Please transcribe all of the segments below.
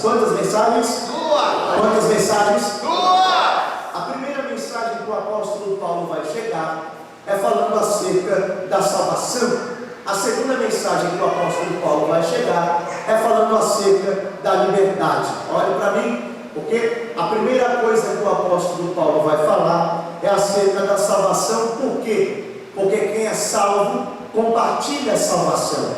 Quantas mensagens? Duas. Quantas mensagens? Duas. A primeira mensagem que o apóstolo Paulo vai chegar é falando acerca da salvação. A segunda mensagem que o apóstolo Paulo vai chegar é falando acerca da liberdade. Olha para mim, porque a primeira coisa que o apóstolo Paulo vai falar é acerca da salvação. Por quê? Porque quem é salvo compartilha a salvação.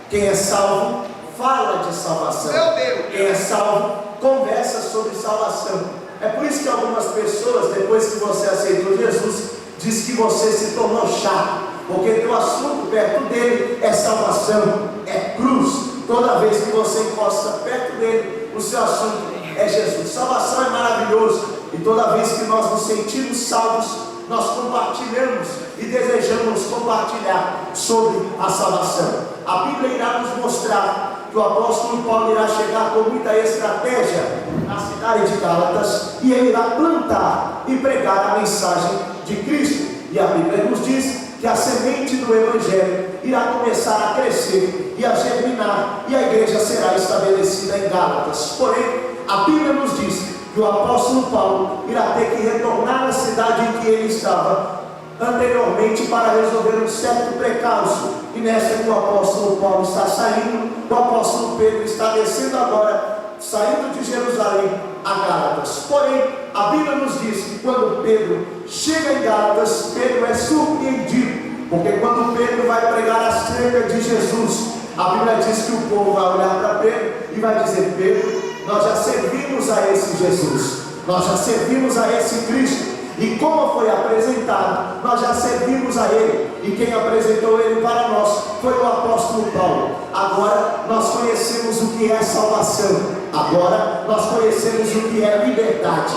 Quem é salvo fala de salvação. Meu Deus. Quem é salvo conversa sobre salvação. É por isso que algumas pessoas, depois que você aceitou Jesus, diz que você se tornou chato, porque teu assunto perto dele é salvação, é cruz. Toda vez que você encosta perto dele, o seu assunto é Jesus. Salvação é maravilhoso, e toda vez que nós nos sentimos salvos, nós compartilhamos e desejamos compartilhar sobre a salvação. A Bíblia irá nos mostrar que o apóstolo Paulo irá chegar com muita estratégia na cidade de Gálatas, e ele irá plantar e pregar a mensagem de Cristo. E a Bíblia nos diz que a semente do Evangelho irá começar a crescer e a germinar, e a igreja será estabelecida em Gálatas. Porém, a Bíblia nos diz que o apóstolo Paulo irá ter que retornar à cidade em que ele estava anteriormente para resolver um certo precalço. E nessa que o apóstolo Paulo está saindo, o apóstolo Pedro está descendo agora, saindo de Jerusalém a Gálatas. Porém, a Bíblia nos diz que quando Pedro chega em Gálatas, Pedro é surpreendido, porque quando Pedro vai pregar acerca de Jesus, a Bíblia diz que o povo vai olhar para Pedro e vai dizer: Pedro, nós já servimos a esse Jesus, nós já servimos a esse Cristo, e como foi apresentado, nós já servimos a Ele, e quem apresentou Ele para nós foi o apóstolo Paulo. Agora nós conhecemos o que é salvação, agora nós conhecemos o que é liberdade.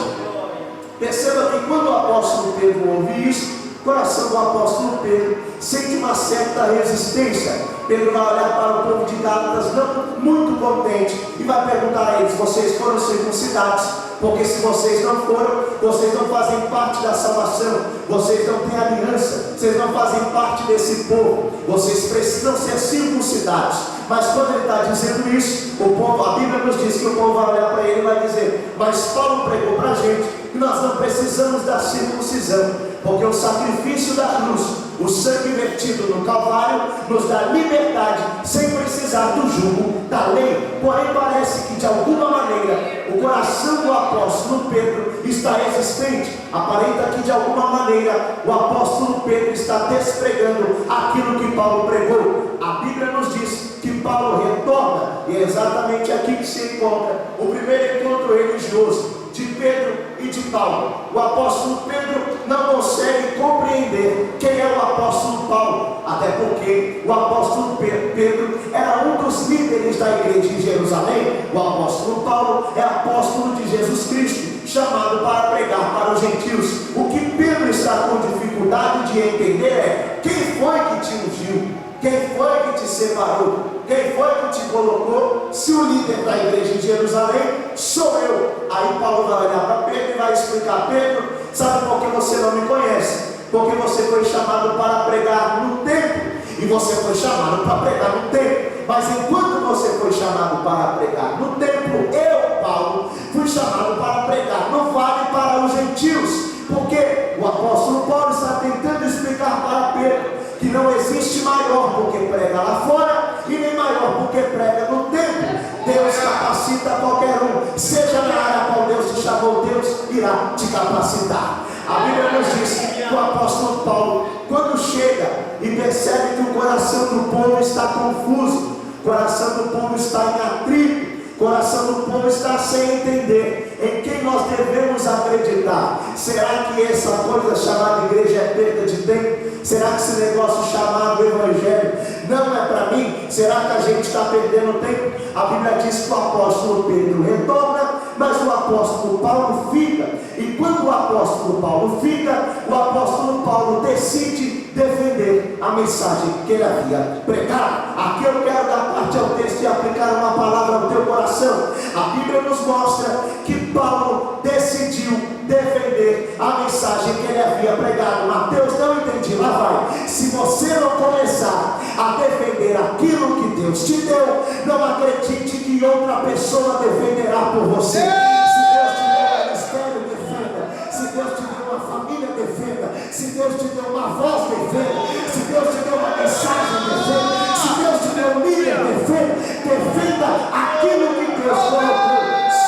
Perceba que quando o apóstolo Pedro ouve isso, o coração do apóstolo Pedro sente uma certa resistência. Pedro vai olhar para o povo de Gálatas não muito contente e vai perguntar a eles: vocês foram circuncidados? Porque se vocês não foram, vocês não fazem parte da salvação, vocês não têm aliança, vocês não fazem parte desse povo, vocês precisam ser circuncidados. Mas quando ele está dizendo isso, o povo, a Bíblia nos diz que o povo vai olhar para ele e vai dizer: mas Paulo pregou para a gente que nós não precisamos da circuncisão, porque o sacrifício da cruz, o sangue vertido no Calvário, nos dá liberdade sem precisar do jugo da lei. Porém, parece que de alguma maneira o coração do apóstolo Pedro está resistente. Aparenta que de alguma maneira o apóstolo Pedro está despregando aquilo que Paulo pregou. A Bíblia nos diz que Paulo retorna, e é exatamente aqui que se encontra o primeiro encontro religioso de Pedro e de Paulo. O apóstolo Pedro não consegue compreender quem é o apóstolo Paulo, até porque o apóstolo Pedro era um dos líderes da igreja em Jerusalém. O apóstolo Paulo é apóstolo de Jesus Cristo, chamado para pregar para os gentios. O que Pedro está com dificuldade de entender é: quem foi que te ungiu? Quem foi que te separou? Quem foi que te colocou? Se o líder da igreja em Jerusalém sou eu. Aí Paulo vai olhar para Pedro e vai explicar: Pedro, sabe por que você não me conhece? Porque você foi chamado para pregar no templo, e você foi chamado para pregar no templo. Mas enquanto você foi chamado para pregar no templo, eu, Paulo, fui chamado para pregar no vale para os gentios. Porque o apóstolo Paulo está tentando explicar para Pedro que não existe maior porque prega lá fora, e nem maior porque prega no templo. Deus capacita qualquer um, seja na área a qual Deus te chamou, Deus irá te capacitar. A Bíblia nos diz que o apóstolo Paulo, quando chega e percebe que o coração do povo está confuso, o coração do povo está em atrito, o coração do povo está sem entender em quem nós devemos acreditar. Será que essa coisa chamada igreja é perda de tempo? Será que esse negócio chamado Evangelho não é para mim? Será que a gente está perdendo tempo? A Bíblia diz que o apóstolo Pedro retorna, mas o apóstolo Paulo fica. E quando o apóstolo Paulo fica, o apóstolo Paulo decide defender a mensagem que ele havia pregado. Aqui eu quero dar parte ao texto e aplicar uma palavra ao teu coração. A Bíblia nos mostra que Paulo decidiu defender a mensagem que ele havia pregado. Mateus, não entendi, lá vai. Se você não começar a defender aquilo que Deus te deu, não acredite que outra pessoa defenderá por você. Se Deus te deu um ministério, defenda. Se Deus te deu uma família, defenda. Se Deus te deu uma voz, defenda. Se Deus te deu uma mensagem, defenda. Se Deus te deu um líder, defenda. Defenda aquilo que Deus colocou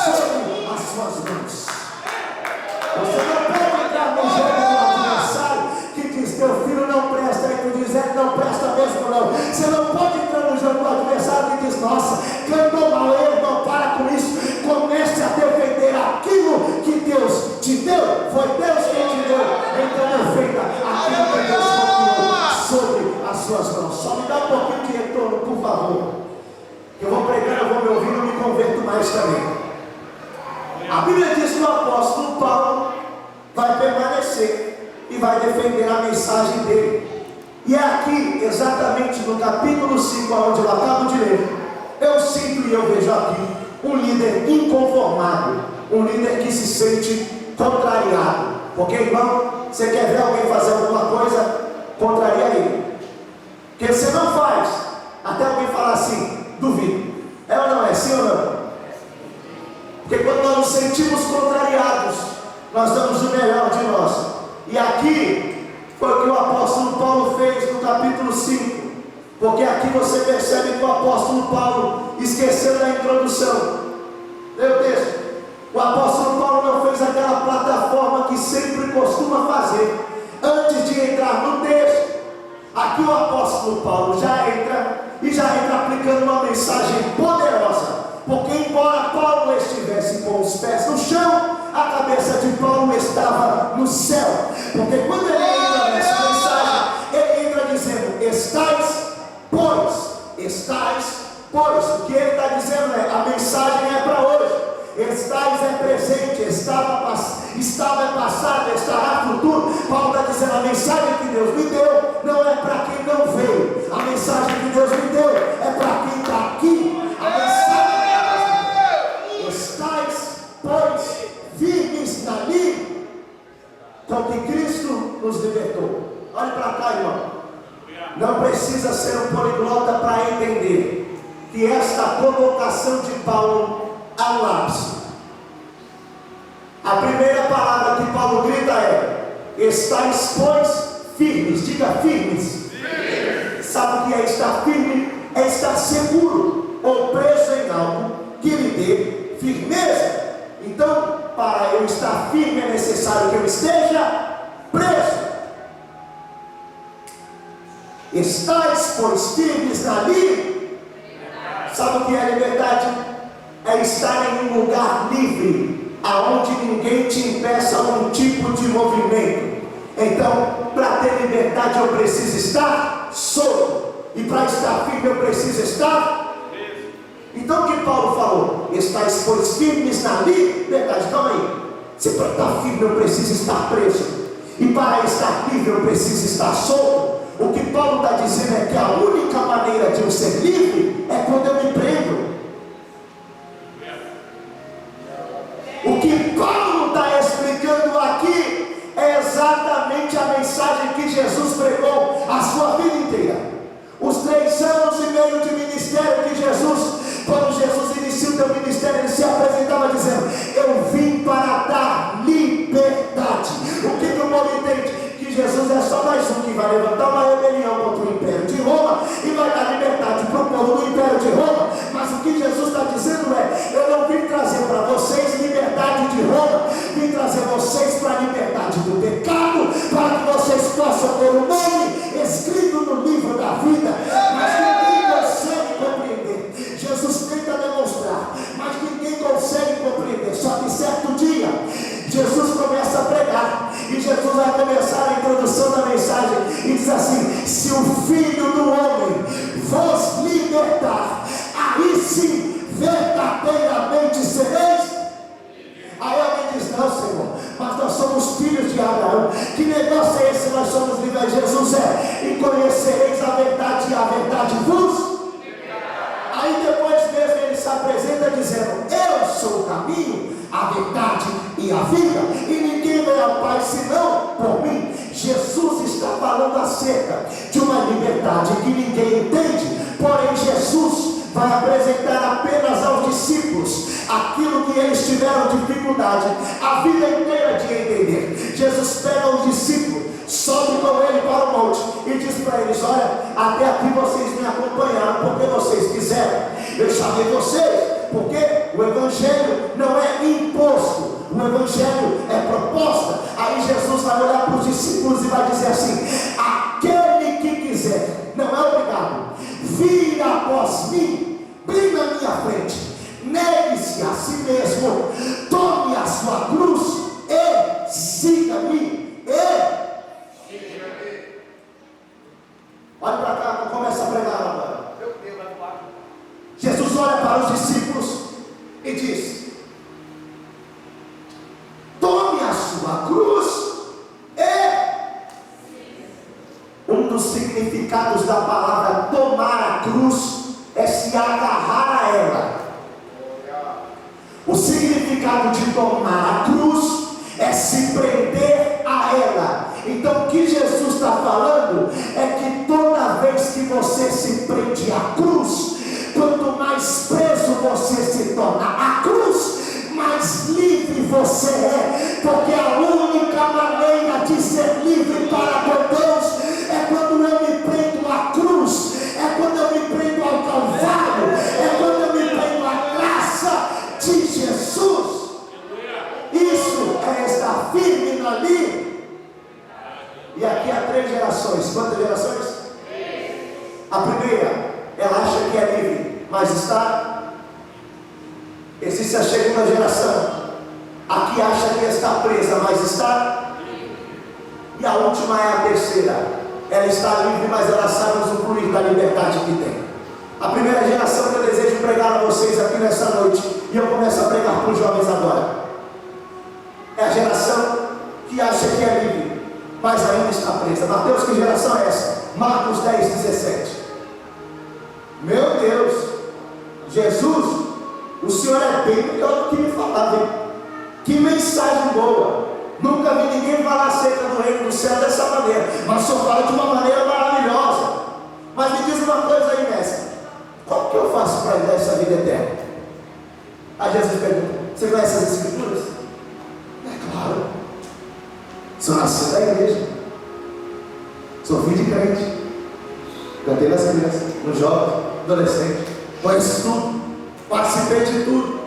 sobre as suas mãos. Você não pode entrar no jogo do adversário que diz: teu filho não presta, e tu diz: não presta mesmo não. Você não pode entrar no jogo do adversário que diz: nossa, cantou mal, eu não, para com isso. Comece a defender aquilo que Deus te deu. Foi Deus quem te deu, então defenda aquilo que Deus confiou sobre as suas mãos. Só me dá um pouquinho de retorno, por favor. Eu vou pregar, eu vou me ouvir, não me converto mais também. A Bíblia diz que o apóstolo Paulo vai permanecer e vai defender a mensagem dele. E é aqui, exatamente no capítulo 5, onde eu acabo de ler, eu sinto e eu vejo aqui um líder inconformado, um líder que se sente contrariado. Porque, irmão, você quer ver alguém fazer alguma coisa, contraria ele. Porque você não faz, até alguém falar assim: duvido. É ou não é? Sim ou não? Porque quando nós nos sentimos contrariados, nós damos o melhor de nós. E aqui foi o que o apóstolo Paulo fez no capítulo 5. Porque aqui você percebe que o apóstolo Paulo esqueceu da introdução. Lê o texto. O apóstolo Paulo não fez aquela plataforma que sempre costuma fazer antes de entrar no texto. Aqui o apóstolo Paulo já entra aplicando uma mensagem poderosa. Porque embora Paulo estivesse com os pés no chão, a cabeça de Paulo estava no céu. Porque quando ele entra nessa mensagem, ele entra dizendo: estais, pois. O que ele está dizendo é: a mensagem é para hoje. Estais é presente, estava é passado, estará futuro. Paulo está dizendo: a mensagem que Deus me deu não é para quem não veio. A mensagem que Deus me deu é para quem está aqui. A mensagem é: estais, pois, firmes na linha com que Cristo nos libertou. Olhe para cá, irmão. Não precisa ser um poliglota para entender que esta colocação de Paulo há um lápis. A primeira palavra que Paulo grita é: estais, pois, firmes. Diga firmes. Sabe o que é estar firme? É estar seguro ou preso em algo que lhe dê firmeza. Então, para eu estar firme, é necessário que eu esteja preso. Estais, pois, firmes na linha. Sabe o que é liberdade? É estar em um lugar livre, aonde ninguém te impeça um tipo de movimento. Então, para ter liberdade eu preciso estar solto, e para estar firme eu preciso estar. Então o que Paulo falou? Estais, pois, firmes na liberdade. Calma aí. Se para estar firme eu preciso estar preso, e para estar livre eu preciso estar solto. O que Paulo está dizendo é que a única maneira de eu ser livre é quando eu me prendo. O que Paulo está explicando aqui é exatamente a mensagem que Jesus pregou a sua vida inteira. Os 3 anos e meio de ministério de Jesus, quando Jesus inicia o teu ministério, ele se apresentava dizendo: eu vim para dar liberdade. O que o povo entende? Que Jesus é só mais um que vai levantar uma rebelião contra o Império de Roma e vai dar liberdade para o povo do Império de Roma. Mas o que Jesus está dizendo é: eu não vim trazer para vocês liberdade de Roma, vim trazer vocês para a liberdade do pecado, para que vocês possam ter o nome escrito no livro da vida. Mas ninguém consegue compreender. Jesus tenta demonstrar, mas ninguém consegue Que negócio é esse? Nós somos livres. Jesus e conhecereis a verdade, e a verdade vos. Aí depois mesmo ele se apresenta dizendo: eu sou o caminho, a verdade e a vida, e ninguém vem ao Pai senão por mim. Jesus está falando acerca de uma liberdade que ninguém entende, porém Jesus vai apresentar apenas aos discípulos aquilo que eles tiveram dificuldade a vida inteira de entender. Jesus pega os discípulos, sobe com ele para o monte e diz para eles: olha, até aqui vocês me acompanharam porque vocês quiseram. Eu chamei vocês porque o Evangelho não é imposto, o Evangelho é proposta. Aí Jesus vai olhar para os discípulos e vai dizer assim: aquele que quiser, não é obrigado, vir após mim, bem na minha frente, negue-se a si mesmo, tome a sua cruz e siga-me. Olha para cá, começa a pregar agora. Jesus olha para os discípulos e diz: tome a sua cruz e... Um dos significados da palavra tomar a cruz é se agarrar a ela. O significado de tomar a cruz é se prender a ela. Então o que Jesus está falando é que toda vez que você se prende à cruz, quanto mais preso você se torna à cruz, mais livre você é, porque a única maneira de ser livre para com Deus é quando eu me prendo à cruz, é quando eu me prendo ao Calvário, é quando eu me prendo à graça de Jesus. Isso é estar firme na linha. E aqui há 3 gerações. Quantas gerações? 3. A primeira, ela acha que é livre, mas está. Existe a segunda geração, a que acha que está presa, mas está. E a última é a terceira, ela está livre, mas ela sabe usufruir da liberdade que tem. A primeira geração que eu desejo pregar a vocês aqui nessa noite, e eu começo a pregar para os jovens agora, é a geração que acha que é livre, mas ainda está presa. Mateus, que geração é essa? Marcos 10, 17. Meu Deus, Jesus, o Senhor é bem melhor do que me falava, hein? Que mensagem boa. Nunca vi ninguém falar acerca do reino do céu dessa maneira, mas o Senhor fala de uma maneira maravilhosa. Mas me diz uma coisa aí, mestre, como que eu faço para dar essa vida eterna? Aí Jesus pergunta: você conhece as escrituras? É claro, sou nascido da igreja, sou filho de crente, cantei nas crianças, no jovem, adolescente, conheço tudo, participei de tudo.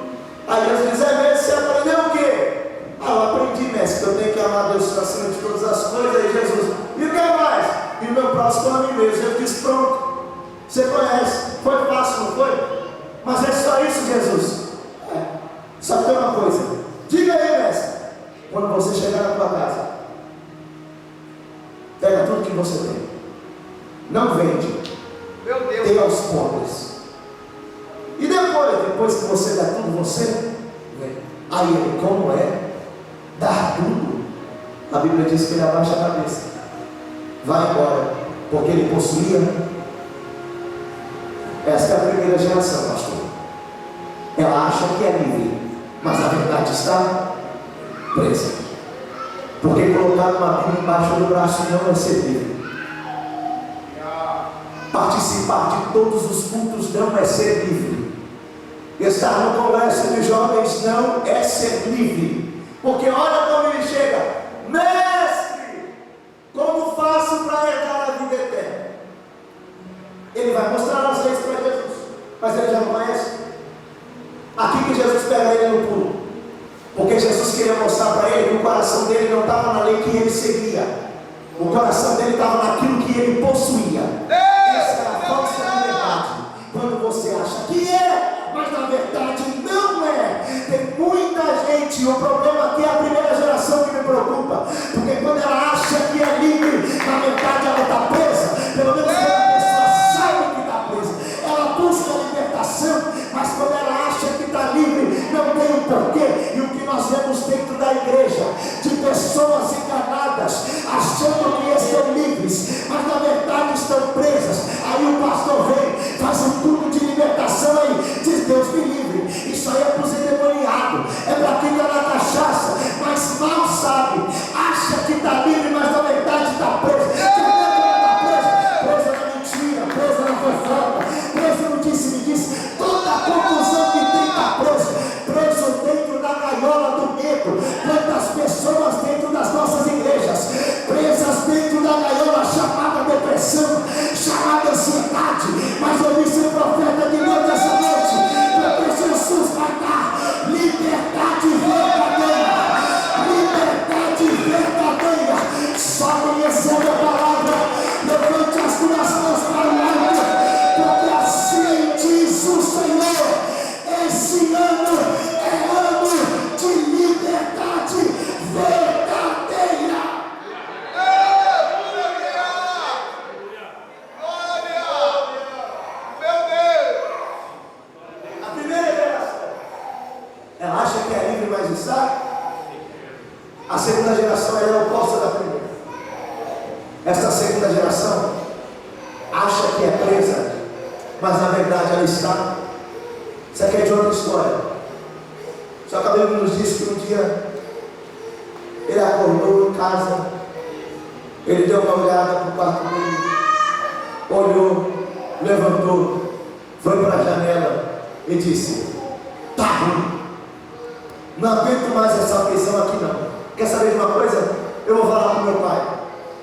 Aí Jesus diz: é mesmo, você aprendeu o quê? Ah, eu aprendi, mestre, que eu tenho que amar Deus acima de todas as coisas. Aí Jesus: e o que mais? E o meu próximo a mim mesmo. Jesus disse: pronto, você conhece, foi fácil, não foi? Mas é só isso, Jesus? É. Só tem uma coisa, diga aí, mestre, quando você chegar na tua casa, pega tudo que você tem, não vende, dê aos pobres, e depois que você dá tudo, você vem. Aí ele: como é dar tudo? A Bíblia diz que ele abaixa a cabeça, vai embora, porque ele possuía. Esta é a primeira geração, pastor. Ela acha que é livre, mas a verdade está presa, porque colocar uma Bíblia embaixo do braço não é ser livre. Participar de todos os cultos não é ser livre. Estar no congresso de jovens não é ser livre. Porque olha como ele chega: mestre, como faço para herdar a vida eterna? Ele vai mostrar as leis para Jesus, mas ele já não conhece. Aqui que Jesus pega ele no pulo, porque Jesus queria mostrar para ele que o coração dele não estava na lei que ele seguia, o coração dele estava naquilo que ele possuía. Essa é a falsa liberdade, quando você acha que é, mas na verdade não é. Tem muita gente, o problema aqui é a primeira geração que me preocupa, porque quando ela acha que é livre, na verdade ela está presa. Pelo menos quando a pessoa sabe que está presa, ela busca a libertação, mas quando ela acha que está livre, não tem um porquê. E o que nós vemos dentro da igreja, de pessoas enganadas, preconceito. Quantas pessoas dentro das nossas igrejas, presas dentro da gaiola chamada depressão, chamada ansiedade. Mas eu vi ser profeta de noite essa noite, porque Jesus vai dar liberdade verdadeira. Liberdade verdadeira. Só quem recebe a palavra, levante as tuas mãos para o alto, porque assim diz o Senhor: esse ano é ano de liberdade verdadeira. A primeira geração, ela acha que é livre, mas está. A segunda geração é a oposta da primeira. Esta segunda geração acha que é presa, mas na verdade ela está. Isso aqui é de outra história. Só que a Bíblia nos diz que um dia ele acordou em casa, ele deu uma olhada para o quarto dele, olhou, levantou, foi para a janela e disse: tá ruim, não aguento mais essa prisão aqui não. Quer saber de uma coisa? Eu vou falar com meu pai.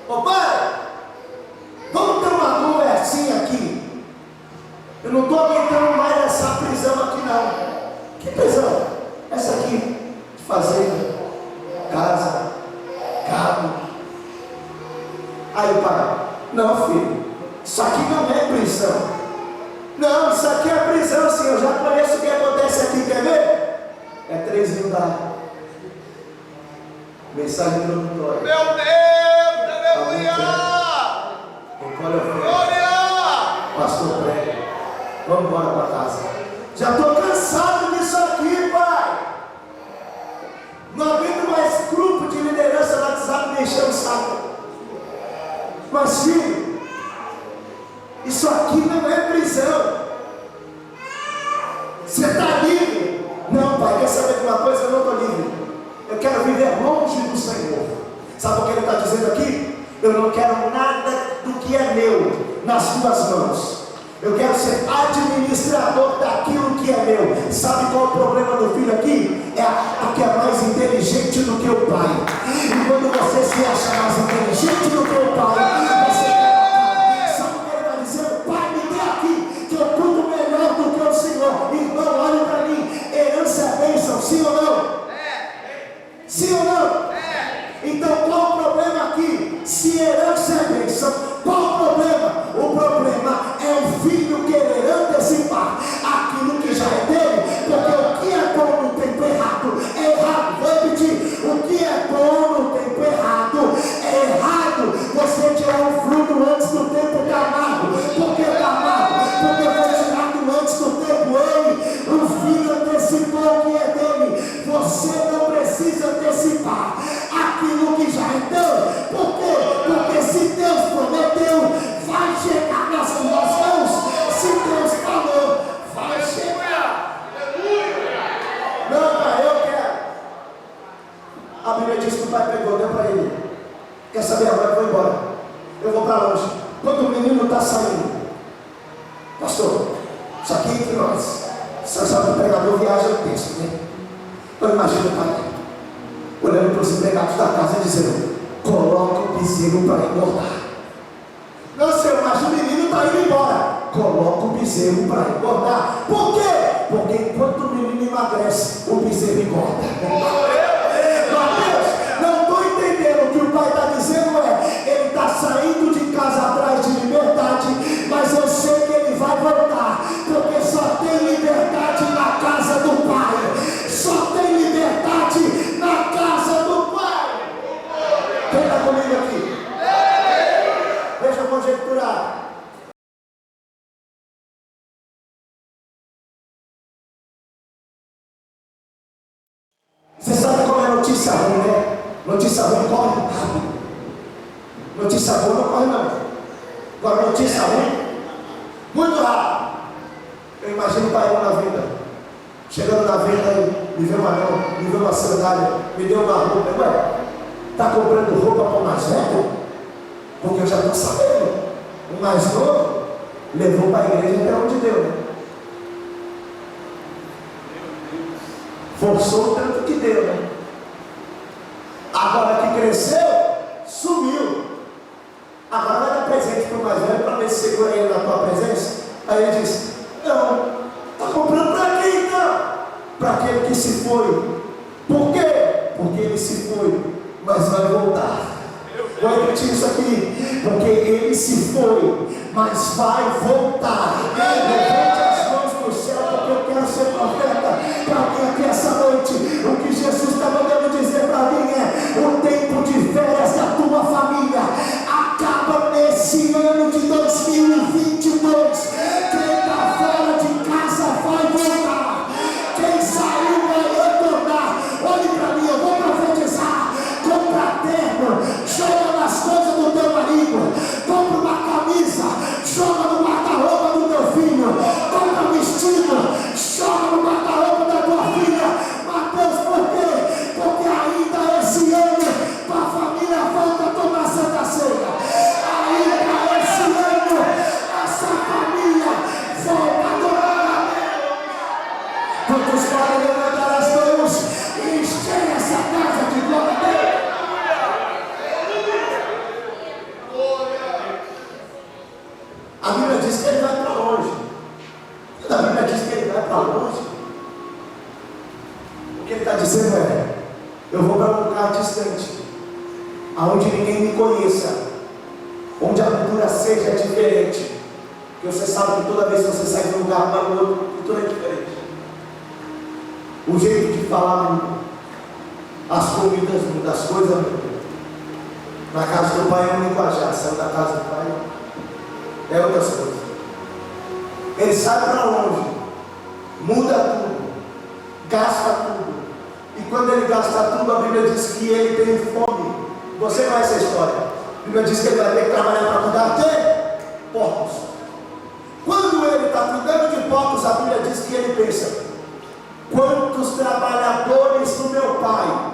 Ô pai, vamos ter uma conversinha aqui. Eu não estou aguentando mais essa prisão aqui não. Que prisão? Essa aqui, de fazenda, casa, carro. Aí o pai: não filho, isso aqui não é prisão. Não, isso aqui é prisão sim, eu já conheço o que acontece aqui, quer ver? É 3 mil dólares. Mensagem introdutória. Meu Deus, aleluia! Glória! Pastor prega. Vamos embora para casa. Já estou cansado disso aqui, pai. Não aguento mais grupo de liderança no WhatsApp me encher o saco. Mas filho, isso aqui não é prisão. Você está livre? Não, pai, quer saber de uma coisa? Eu não estou livre. Eu quero viver longe do Senhor. Sabe o que ele está dizendo aqui? Eu não quero nada do que é meu nas tuas mãos. Eu quero ser administrador daquilo que é meu. Sabe qual é o problema do filho aqui? É porque é mais inteligente do que o pai. E quando você se acha mais inteligente do que o pai, você quer. Sabe o que ele está dizendo? Pai, me dê aqui, que eu cuido melhor do que o Senhor. Irmão, olha para mim. Herança é bênção, sim ou não? Sim ou não? Então qual o problema aqui? Se herança é bênção, qual o problema? O problema é o filho querer antecipar aquilo que já é dele, porque o que é bom no tempo errado é errado. Vou repetir: o que é bom no tempo errado é errado. Você tirar o fruto antes do tempo amargo. Por que está amargo? Porque foi tirado antes do tempo. Ei, o filho antecipou o que é dele. Você não precisa antecipar aquilo que já é teu. Por quê? Porque se Deus prometeu, vai chegar nas tuas mãos. Se Deus falou, vai chegar. Não, pai, eu quero. A Bíblia diz que o pai pegou, deu para ele. Quer saber? Agora eu vou embora. Eu vou para longe. Quando o menino está saindo: pastor, isso aqui entre nós. Você sabe que o pregador viaja o texto, né? Eu imagino o pai olhando para os empregados da casa e dizendo: coloca o bezerro para engordar. Não, senhor, mas o menino está indo embora. Coloca o bezerro para engordar. Por quê? Porque enquanto o menino emagrece, o bezerro engorda. Mateus, não estou entendendo. O que o pai está dizendo é: ele está saindo de casa atrás de liberdade, mas eu sei que ele vai voltar, porque só tem liberdade na casa do pai. Só tem liberdade na casa do pai. Quem está comigo aqui? Deixa eu conjecturar. Você sabe como é notícia ruim, né? Notícia ruim corre rápido. Notícia boa não corre não. Agora notícia ruim, muito rápido. Eu imagino o pai na venda, chegando na venda, me vê um anel, me vê uma sandália, me deu uma roupa. Ué, está comprando roupa para o mais velho? Porque eu já estou sabendo. O mais novo levou para a igreja até onde deu, né? Forçou o tanto que deu, né? aconteceu? Sumiu. Agora vai dar presente para o mais velho para ver se segura ele na tua presença. Aí ele diz: não, está comprando para quem então? Para aquele que se foi. Por quê? Porque ele se foi, mas vai voltar. Vou repetir isso aqui. Porque ele se foi, mas vai voltar. Levante as mãos para o céu, porque eu quero ser profeta para alguém aqui essa noite. O que Jesus está mandando dizer para mim é: o tempo de férias da tua família acaba nesse ano de 2022. Quem está fora de casa vai voltar. Quem saiu vai retornar. Olhe para mim, eu vou profetizar. Compra terno, joga nas coisas do teu marido. Compra uma camisa, joga no guarda-roupa do teu filho. Compra um vestido, joga no guarda-roupa da tua filha. Mateus, por quê? Porque ainda esse ano a família volta a tomar Santa Ceia. Ainda esse ano essa família volta a tomar. Quantos podem levantar as mãos e encher essa casa de glória a Deus? A Bíblia diz que ele vai para longe. A Bíblia diz que ele vai para longe. O que ele está dizendo é: eu vou para um lugar distante, aonde ninguém me conheça, onde a cultura seja diferente. Porque você sabe que toda vez que você sai de um lugar para o outro, a cultura é diferente. O jeito de falar muda, as comidas mudam, as coisas mudam. Na casa do pai é um linguajar, saiu da casa do pai é outras coisas. Ele sai para longe, muda tudo, gasta tudo. E quando ele gasta tudo, a Bíblia diz que ele tem fome. Você conhece a história? A Bíblia diz que ele vai ter que trabalhar para cuidar de porcos. Quando ele está cuidando de porcos, a Bíblia diz que ele pensa: quantos trabalhadores do meu pai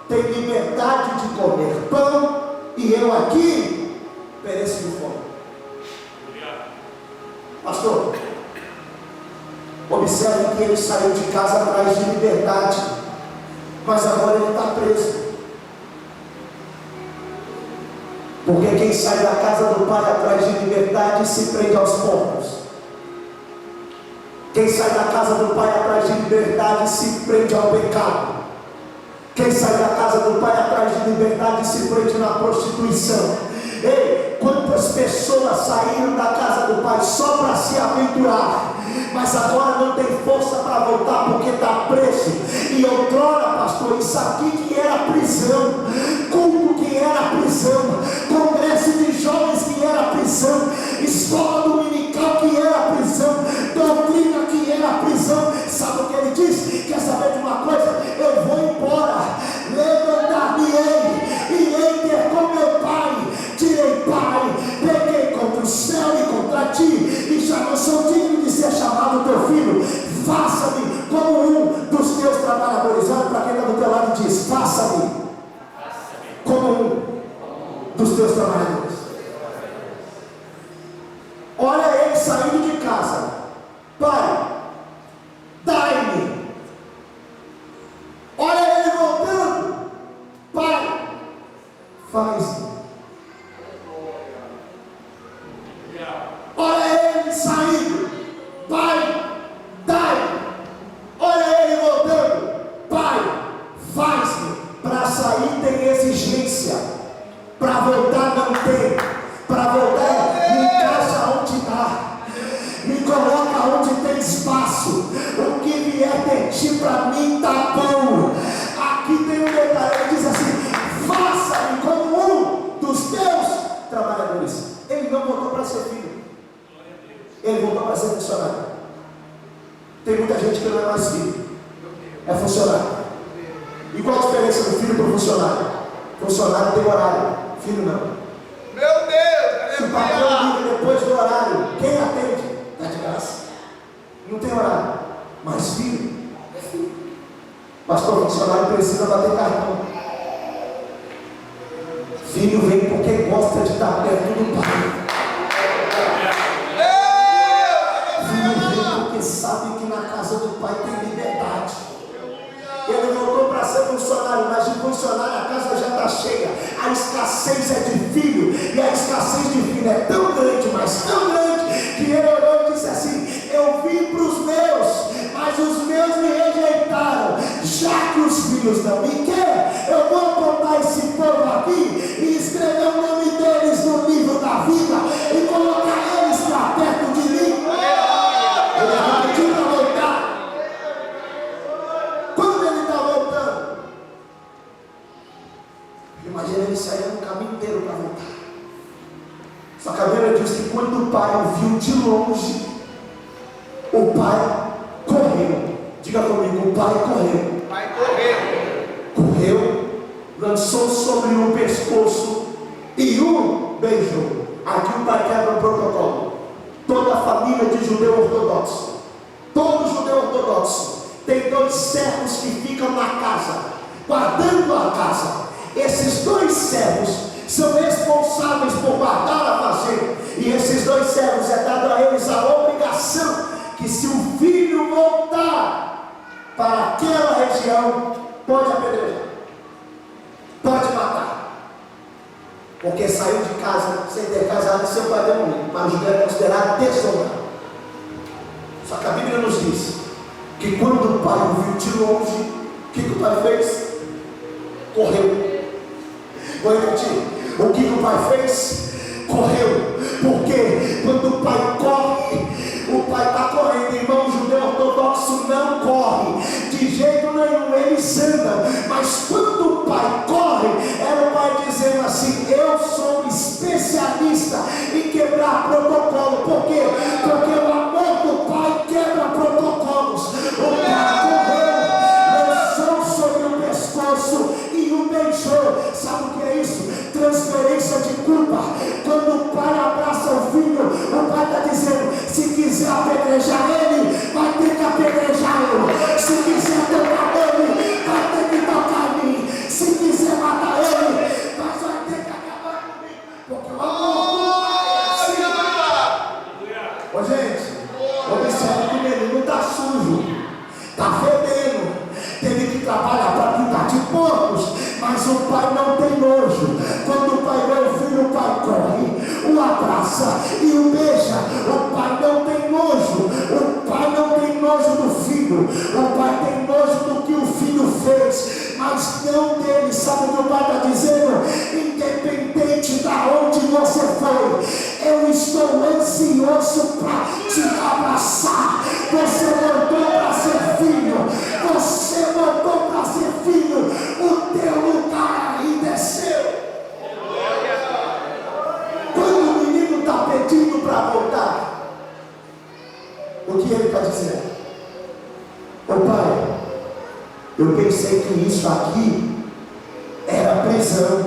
têm liberdade de comer pão e eu aqui pereço de fome. Pastor, observe que ele saiu de casa atrás de liberdade, mas agora ele está preso. Porque quem sai da casa do pai atrás de liberdade se prende aos porcos. Quem sai da casa do pai atrás de liberdade se prende ao pecado. Quem sai da casa do pai atrás de liberdade se prende na prostituição. Ei, quantas pessoas saíram da casa do pai só para se aventurar, mas agora não tem força para voltar porque está preso. E outrora, pastor, isso aqui que era prisão, culto que era prisão, congresso de jovens que era prisão, escola dominical que era prisão, doutrina que era prisão. Sabe o que ele diz? Quer saber de uma coisa? Eu vou embora, levantar-me-ei e hei ter com meu pai. Direi: pai, peguei contra o céu e contra ti, e já não sou digno de ser chamado teu filho. Faça-me como um dos teus trabalhadores. Olha para quem está do teu lado e diz: faça-me como um dos teus trabalhadores. Olha ele saindo de casa: pai, dai-me. Olha ele voltando: pai, faz-me. Olha ele saindo: pai, dai. Olha ele voltando: pai, faz-me. Para sair tem exigência, para voltar não tem. Para voltar, me encaixa onde dá, me coloca onde tem espaço. O que vier de ti para mim está bom. Aqui tem um detalhe: ele diz assim: faça-me como um dos teus trabalhadores. Ele não voltou para ser filho, ele voltou para ser funcionário. Tem muita gente que não é mais filho, é funcionário. E qual a diferença do filho para o funcionário? Funcionário tem horário, filho não. Meu Deus, Se o patrão liga depois do horário, quem atende? Está de graça. Não tem horário. Mas filho é filho. Pastor, funcionário precisa bater cartão. Filho vem porque gosta de estar perto do pai. Filho vem porque sabe que na casa do pai tem liberdade. Ele voltou para ser funcionário, mas de funcionário a casa já está está cheia. A escassez é de filho, e a escassez de filho é tão grande, mas tão grande, que ele orou e disse assim: eu vim para os meus, mas os meus me rejeitaram. Já que os filhos não me querem, eu vou apontar esse povo aqui e escrever o nome deles no livro da vida e colocar eles para perto de mim. Ele vai pedir para voltar. Quando ele está voltando, imagina ele saindo no caminho inteiro para voltar. Só que a Bíblia diz que quando o pai o viu de longe, o pai correu. Diga comigo: o pai correu. O pai correu. Correu, lançou sobre o pescoço e o beijou. Aqui o pai quebra o protocolo. Toda a família de judeu ortodoxo, todo judeu ortodoxo tem 2 servos que ficam na casa, guardando a casa. Esses 2 servos são responsáveis por guardar a fazenda, e esses 2 servos é dado a eles a obrigação que, se o filho voltar para aquela região, pode apedrejar, pode matar, porque saiu de casa sem ter casado e seu pai deu morrido. Para o judeu é considerado desonrado. Só que a Bíblia nos diz que quando o pai o viu de longe, o que o pai fez? Correu. Vou repetir: o que o pai fez? Correu. Porque quando o pai corre, o pai está correndo. Irmão, o judeu ortodoxo não corre de jeito nenhum, eles andam. Mas quando o pai corre, era o pai dizendo assim: eu sou especialista em quebrar protocolo. Por quê? Porque o amor do pai quebra protocolos. O pai correu, lançou sobre o pescoço e o beijou. Sabe o que é isso? Transferência de culpa. Quando o pai abraça o filho, o pai está dizendo: se quiser apedrejar ele, vai ter que apedrejá-lo. Se quiser tocar nele, vai ter que tocar em mim. Se quiser matar ele, mas vai ter que acabar comigo. Porque o amor do pai é assim. Ô gente, observe que o menino está sujo, está fedendo, teve que trabalhar para cuidar de porcos, mas o pai não tem nojo. Quando o pai vê o filho, o pai corre, o abraça e o beija. O pai não tem nojo. O pai não tem nojo do filho. O pai tem nojo do que o filho fez, mas não dele. Sabe o que o pai está dizendo? Independente de onde você foi, eu estou ansioso para te abraçar. Você voltou para ser filho. Você voltou para ser filho. O teu lugar ainda é seu. Quando o menino está pedindo para voltar, o que ele está dizendo? Ô pai, eu pensei que isso aqui era prisão,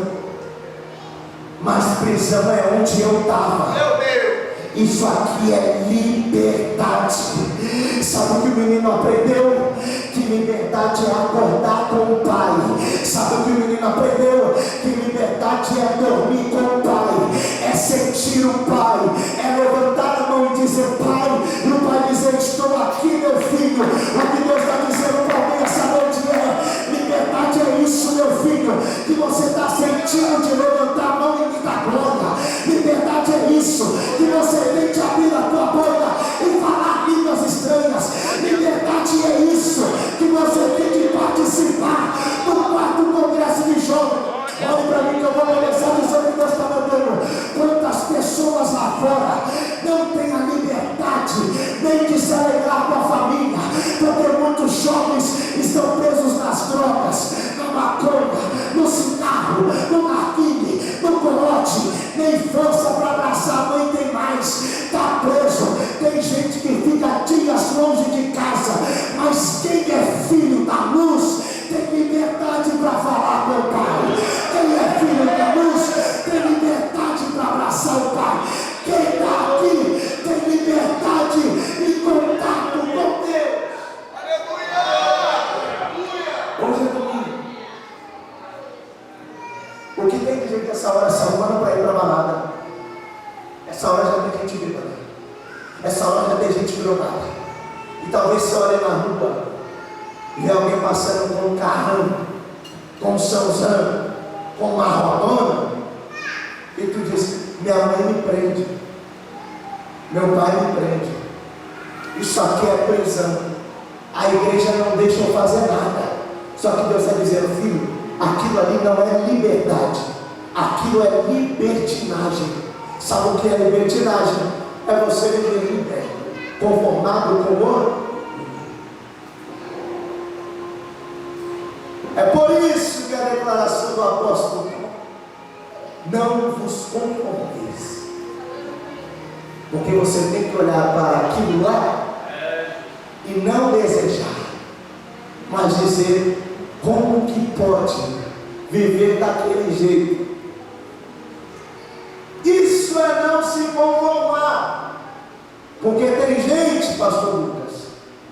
mas prisão é onde eu estava. Meu Deus. Isso aqui é liberdade. Sabe o que o menino aprendeu? Que liberdade é acordar com o pai. Sabe o que o menino aprendeu? Que liberdade é dormir com o pai, é sentir o pai, é levantar a mão e dizer: pai, e o pai dizer: estou aqui, meu filho. O que Deus está dizendo para mim essa noite é: liberdade é isso, meu filho, que você está sentindo de levantar a mão e me dar glória. Liberdade é isso, que você tem de abrir a tua boca e falar línguas estranhas. Liberdade é isso, que você tem de participar do 4º Congresso de Jovens. Olhe para mim que eu vou começar dizendo o que Deus está mandando. Quantas pessoas lá fora não têm a liberdade nem de se alegrar com a família, porque muitos jovens estão presos nas drogas, na maconha, no cigarro, no narguile, no corote. Nem força para abraçar a mãe tem mais, está preso. Tem gente que fica dias longe de casa, mas quem é filho da luz tem liberdade para falar com o pai. Quem é filho da luz tem liberdade para abraçar o pai. Quem está aqui tem liberdade em contato com Deus. Aleluia. Hoje é domingo. O que tem de gente essa hora se arrumando para ir para a balada? Essa hora já tem gente bêbada. Essa hora já tem gente drogada. E talvez você olhe na rua e vê alguém passando com um carrão, com um Sãozão, com uma rodona, e tu diz: minha mãe me prende, meu pai me prende, isso aqui é prisão, a igreja não deixa eu fazer nada. Só que Deus está dizendo: filho, aquilo ali não é liberdade, aquilo é libertinagem. Sabe o que é libertinagem? É você viver liberto, conformado com o outro. É por isso que a declaração do apóstolo: não vos conformeis, porque você tem que olhar para aquilo lá e não desejar, mas dizer: como que pode viver daquele jeito? Isso é não se conformar. Porque tem gente, pastor Lucas,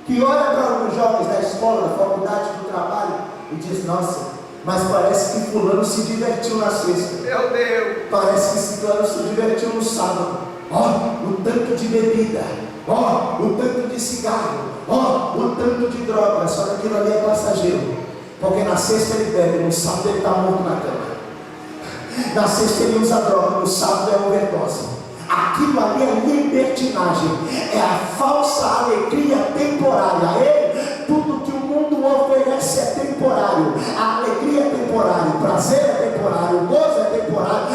que olha para os jovens da escola, da faculdade, do trabalho e diz: nossa, mas parece que fulano se divertiu na sexta, Meu Deus, parece que fulano se divertiu no sábado. Ó, o tanto de bebida, ó, o tanto de cigarro, ó, o tanto de droga. Só que aquilo ali é passageiro, porque na sexta ele bebe, no sábado ele está morto na cama. Na sexta ele usa droga, no sábado é overdose. Aquilo ali é libertinagem, é a falsa alegria temporária. Tudo que o mundo oferece é temporário. A alegria é temporária, o prazer é temporário, o gozo é temporário,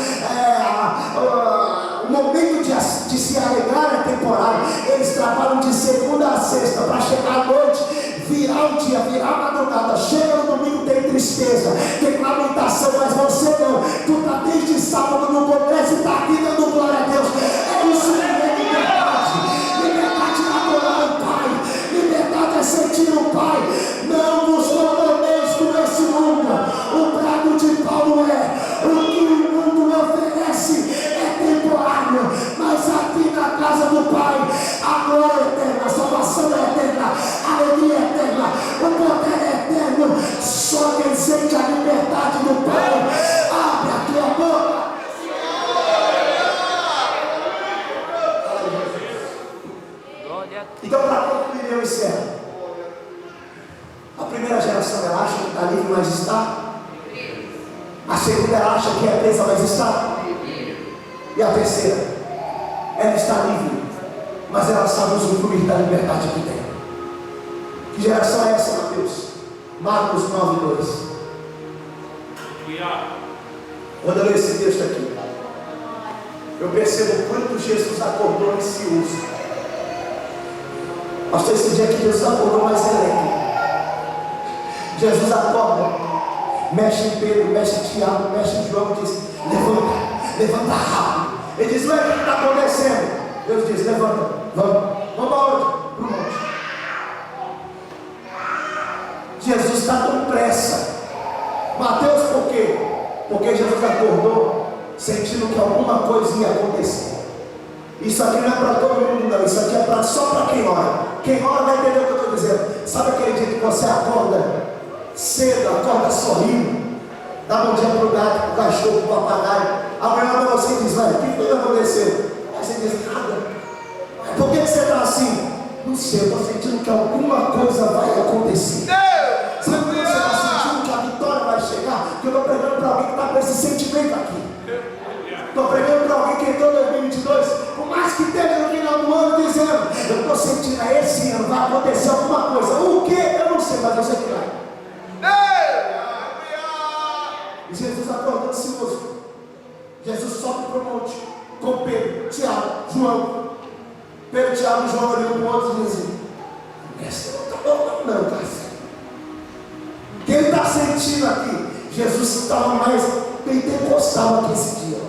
o momento de se alegrar é temporário. Eles trabalham de segunda a sexta para chegar à noite, virar o dia, virar a madrugada. Chega no domingo, tem tristeza, tem lamentação, mas você não. Tu está desde sábado no congresso e está aqui dando glória a Deus. É isso que é liberdade. Liberdade é adorar o Pai, liberdade é sentir o Pai. Não vos conformeis com esse mundo. O brado de Paulo é: o que o mundo oferece é temporário, mas aqui na casa do Pai a glória é eterna, a salvação é eterna, a alegria é eterna, o poder é eterno. Só quem sente a liberdade do Pai abre a tua boca. Então, para concluir, eu encerro. A primeira geração, ela acha que está livre, mas está. A segunda, ela acha que é presa, mas está. E a terceira, ela está livre, mas ela sabe usufruir da liberdade que tem. Que geração é essa, Mateus? Marcos 9:2. Quando eu leio esse texto aqui, eu percebo quanto Jesus acordou ansioso. Pastor, esse dia que Jesus acordou mais elétrico. Jesus acorda, mexe em Pedro, mexe em Tiago, mexe em João e diz: levanta rápido. Ele diz: ué, o que está acontecendo? Deus diz: levanta, vamos aonde? Para o monte. Jesus está com pressa. Mateus, por quê? Porque Jesus acordou sentindo que alguma coisa ia acontecer. Isso aqui não é para todo mundo, não. Isso aqui é só para quem ora. Quem ora vai entender o que eu estou dizendo. Sabe aquele dia que você acorda cedo, acorda sorrindo, dá bom dia para o gato, para o cachorro, para o papagaio. Amanhã para você diz: velho, o que foi que aconteceu? Aí você diz: nada. Por que você está assim? Não sei, eu estou sentindo que alguma coisa vai acontecer. Sabe por que você está sentindo que a vitória vai chegar? Porque eu estou pregando para alguém que está com esse sentimento aqui. Estou pregando para alguém que entrou em 2022, por mais que esteja no final do ano, dizendo: eu estou sentindo que esse ano vai acontecer alguma coisa. O que? Eu não sei, mas eu sei que vai. E Jesus acordou ansioso. Jesus sobe para o monte com Pedro, Tiago, João. Pedro, Tiago e João olham para o outro e dizem: mestre, não está bom não, cara. O que ele está sentindo aqui? Jesus estava mais pentecostal aqui esse dia.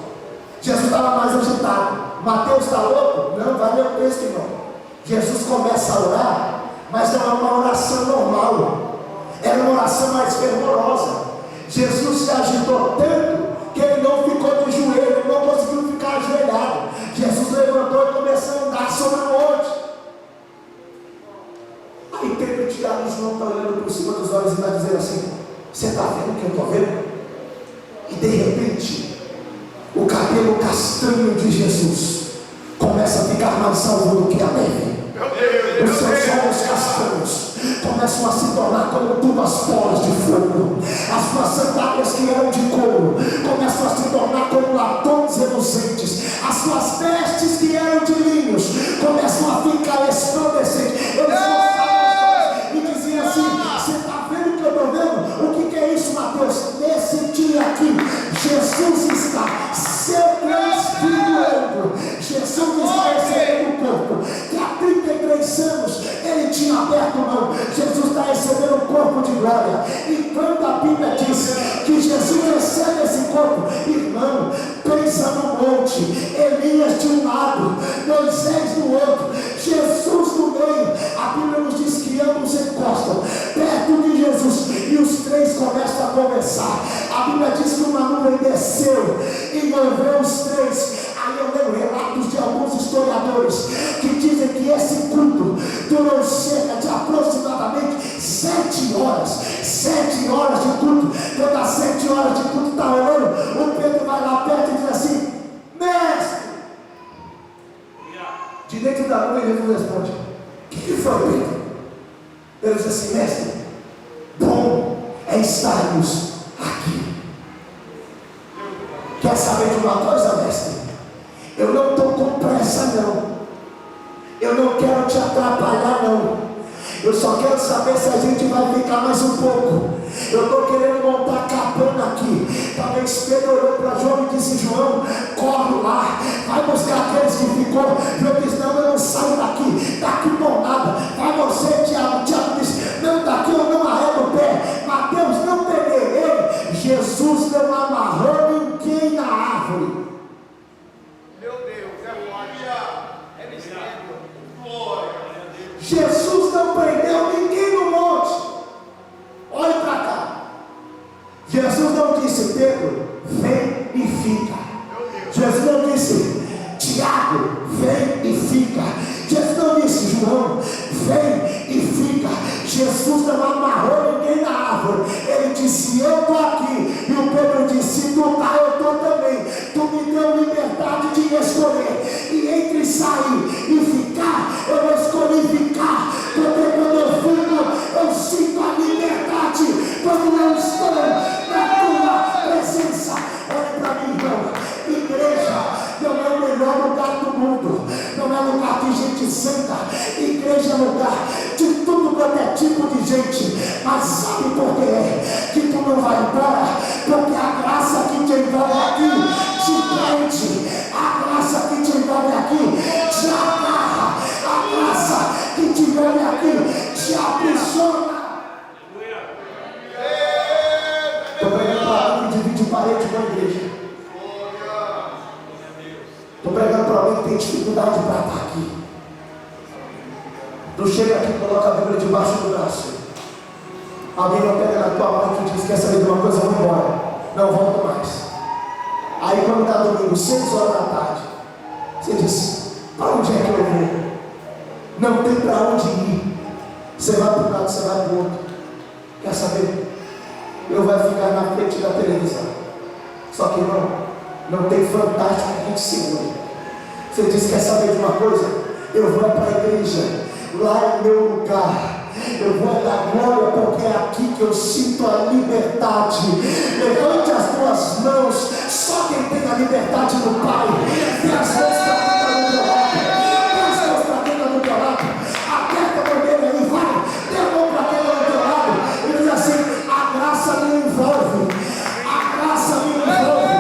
Jesus estava mais agitado. Mateus está louco? Não, vai ler o texto, irmão. Jesus começa a orar, mas não é uma oração normal. Era uma oração mais fervorosa. Jesus se agitou tanto que ele não ficou de joelho, ele não conseguiu ficar ajoelhado. Jesus levantou e começou a andar sobre o monte. Aí Pedro, Tiago e João estão olhando por cima dos olhos e está dizendo assim: você está vendo o que eu estou vendo? E de repente, o cabelo castanho de Jesus começa a ficar mais salvo do que a neve. Os seus olhos castanhos começam a se tornar como duas bolas de fogo. As suas sandálias que eram de couro de glória. E quando a Bíblia diz que Jesus recebe esse corpo, irmão, pensa no monte, Elias de um lado, Moisés do outro, Jesus no meio. A Bíblia nos diz que ambos encostam perto de Jesus e os três começam a conversar. A Bíblia diz que uma nuvem desceu, envolveu os três. Aí eu leio relatos de alguns historiadores que dizem que esse culto durou cerca de aproximadamente 7 horas. 7 horas de culto. Quando as 7 horas de culto está orando, o Pedro vai lá perto e diz assim: mestre. De dentro da nuvem Jesus responde: o que foi, Pedro? Ele diz assim: mestre, bom é estarmos aqui. Quer saber de uma coisa, mestre? Eu não estou com pressa, não. Eu não quero te atrapalhar, não. Eu só quero saber se a gente vai ficar mais um pouco. Eu estou querendo montar cabana aqui. Talvez Pedro olhou para João e disse: João, corre lá, vai buscar aqueles que ficou. João disse: não, eu não saio daqui. Daqui por nada. Vai você, Tiago. Tiago disse: não, daqui eu não arredo o pé. Mateus, não peguei ele. Jesus não amarrou ninguém na árvore. Jesus não prendeu ninguém no monte. Olhe para cá. Jesus não disse: Pedro, vem e fica. Jesus não disse: Tiago, vem e fica. Jesus não disse: João, vem e fica. Jesus não amarrou ninguém na árvore. Ele disse: eu estou aqui. E o Pedro disse: tu está, eu estou também. Tu me deu liberdade de escolher. E entre sair e ficar, eu escolhi ficar. Porque quando eu fico, eu sinto a liberdade. Quando eu estou na tua presença. Olha para mim, irmão. Igreja não é o melhor lugar do mundo. Não é lugar que gente senta. Igreja é lugar de tudo quanto é tipo de gente. Mas sabe por que que tu não vai embora? Porque a graça que te envolve aqui te prende. A graça que te envolve aqui te agarra. A graça que te envolve aqui te aprisiona. Estou pregando para alguém que divide parede com a igreja. Estou pregando para alguém que tem dificuldade para estar aqui. Tu chega aqui e coloca a Bíblia debaixo do braço. Alguém não pega na tua mão e diz: quer saber de uma coisa? Vou embora. Não volto mais. Aí quando está domingo, 6 horas da tarde, você diz: para onde é que eu vou? Não tem para onde ir. Você vai para um lado, você vai para o outro. Quer saber? Eu vou ficar na frente da televisão. Só que não tem fantástico que te segure. Você diz: quer saber de uma coisa? Eu vou para a igreja. Lá é meu lugar. Eu vou dar glória porque é aqui que eu sinto a liberdade. Levante as tuas mãos. Só quem tem a liberdade do Pai. Dê as mãos para quem está no teu lado. Dê as mãos para quem está no teu lado. Aperta a bandeira aí, vai. Dê a mão para quem está no teu lado. E diz assim: a graça me envolve. A graça me envolve.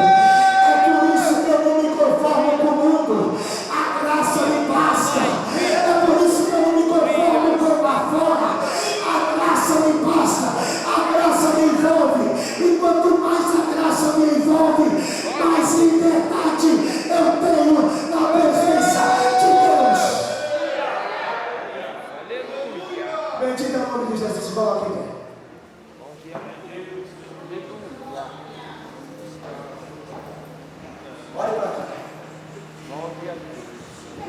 É por isso que eu não me conformo com o mundo. A graça me basta. É por isso que eu não me conformo com lá fora. A graça me basta. A graça me envolve. E quanto mais a graça me envolve, mais liberdade eu tenho na presença de Deus. Bendito é o nome de Jesus. Coloque em pé. Olha para cá.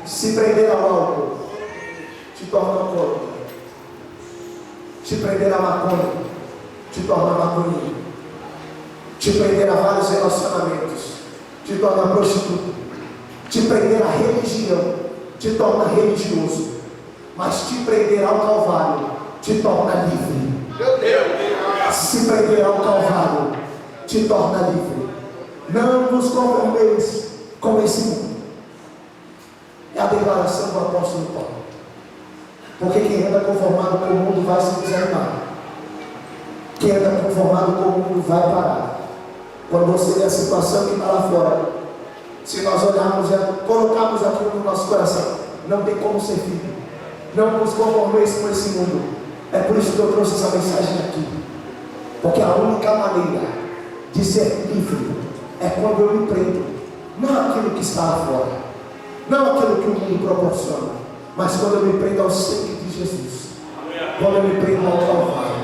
Se prender ao álcool te torna alcoólatra. Te prender a maconha te torna maconheiro. Te prender a vários relacionamentos te torna prostituta. Te prender a religião te torna religioso. Mas te prender ao Calvário te torna livre. Meu Deus! Se prender ao Calvário te torna livre. Não vos conformeis com esse mundo. É a declaração do apóstolo Paulo. Porque quem anda conformado com o mundo vai se desanimar. Quem anda conformado com o mundo vai parar. Quando você vê a situação que está lá fora, se nós olharmos e colocarmos aquilo no nosso coração, não tem como ser filho. Não nos conformeis com esse mundo, É por isso que eu trouxe essa mensagem aqui. Porque a única maneira de ser livre é quando eu me prendo, não aquilo que está lá fora, não aquilo que o mundo proporciona, mas quando eu me prendo ao sangue de Jesus, quando eu me prendo ao Calvário,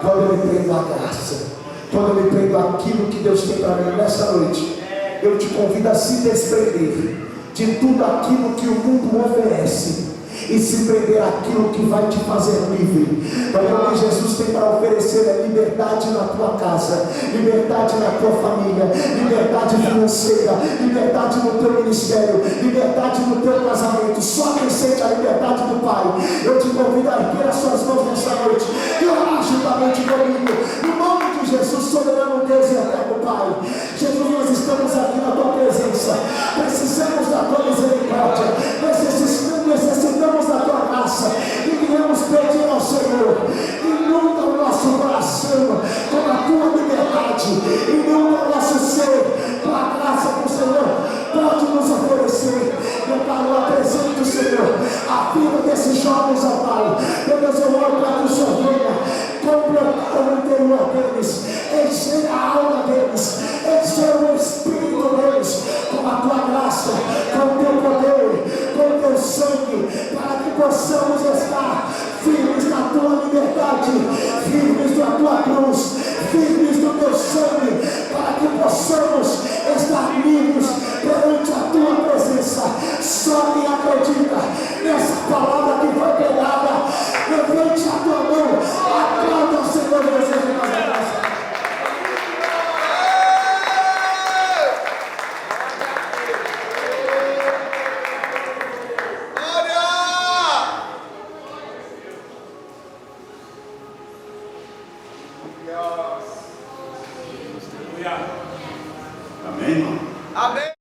quando eu me prendo à graça, quando eu me prendo àquilo que Deus tem para mim nessa noite. Eu te convido a se desprender de tudo aquilo que o mundo oferece e se prender àquilo que vai te fazer livre. Porque o que Jesus tem para oferecer é liberdade na tua casa, liberdade na tua família, liberdade financeira, liberdade no teu ministério, liberdade no teu casamento. Só quem sente a liberdade do Pai. Eu te convido a erguer as suas mãos nessa noite e orar juntamente comigo, no nome de Jesus, soberano Deus e eterno Pai. Jesus, nós estamos aqui na tua presença, precisamos da tua misericórdia, necessitamos da tua graça e viemos pedir ao Senhor: inunda o nosso coração com a tua liberdade, inunda o nosso ser com a graça que o Senhor pode nos oferecer. Meu Pai, eu apresento, Senhor, a vida desses jovens, ó Pai. Meu Deus, eu oro para que o Senhor venha completar o interior deles, encher a alma deles, encher o espírito deles com a tua graça, com o teu poder, com o teu sangue, para que possamos estar firmes na tua liberdade, firmes na tua cruz, firmes no teu sangue, para que possamos estar livres perante a tua presença. Só quem acredita nessa palavra que foi pregada, levante a tua mão, aplauda o Senhor Jesus de Nazaré. Amém.